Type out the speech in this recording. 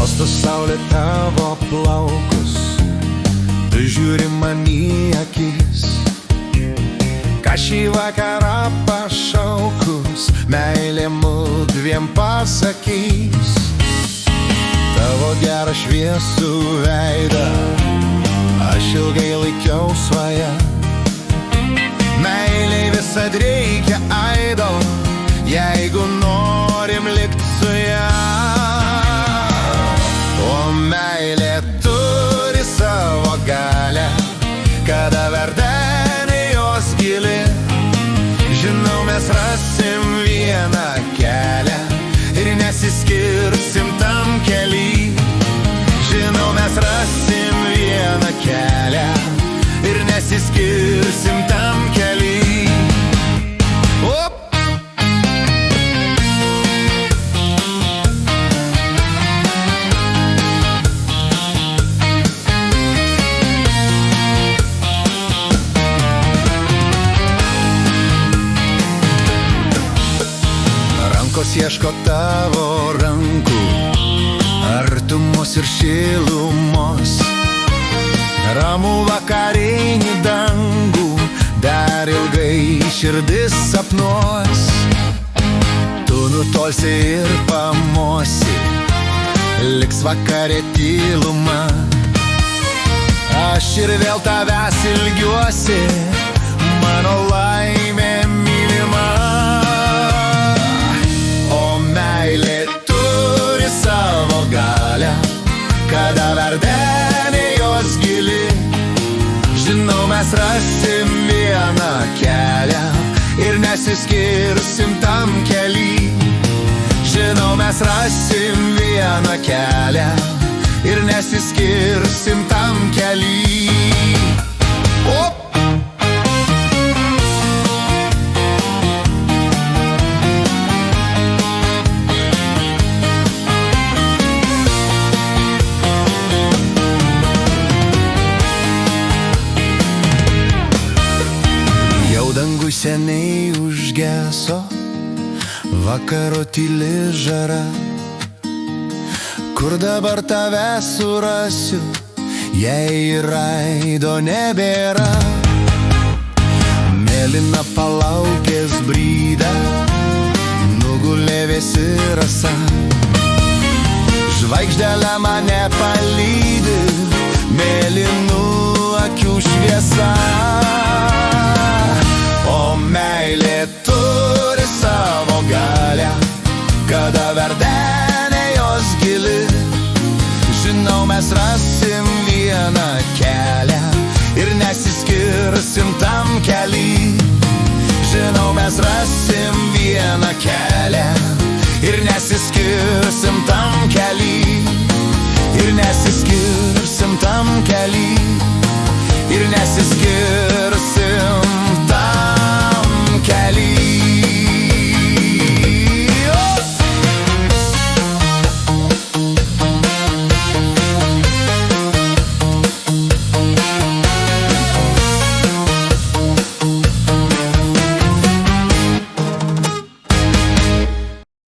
Glosto saulė tavo plaukus, tu žiūri man į akis. Ką šį vakarą pašaukus, meilė mudviem pasakys. Tavo gerą šviesų veidą aš ilgai laikiau svaja. Meiliai visad reikia aido, jeigu norim likt su ja. O meilė turi savo galią, kada verdenė jos gili. Žinau, mes rasim vieną kelią ir nesiskirsim tam kely. Žinau, mes rasim vieną kelią ir nesiskirsim tam kely. Rankos ieško tavo rankų, artumos ir šilumos. Ramų vakarinį dangų dar ilgai širdis sapnuos. Tu nutolsi ir pamosi, liks vakare tyluma. Aš ir vėl tavęs ilgiuosi, mano laimė mylima. O meilė turi savo galią, kada verdenė jos gili. Žinau, mes rasim vieną kelią ir nesiskirsim tam kely. Žinau, mes rasim vieną kelią ir nesiskirsim tam kely. Dangui seniai užgeso vakaro tyli žara. Kur dabar tave surasiu, jei ir aido nebėra. Mėlyna palaukės bryda, nugulė vėsi rasa. Žvaigždelė mane palydi, mėlynų akių šviesa. O meilė turi savo galią, kada verdenė jos gili. Žinau, mes rasim vieną kelią ir nesiskirsim tam kely. Žinau, mes rasim vieną kelią ir nesiskirsim tam kely. Ir nesiskirsim tam kely. Ir nesiskirsim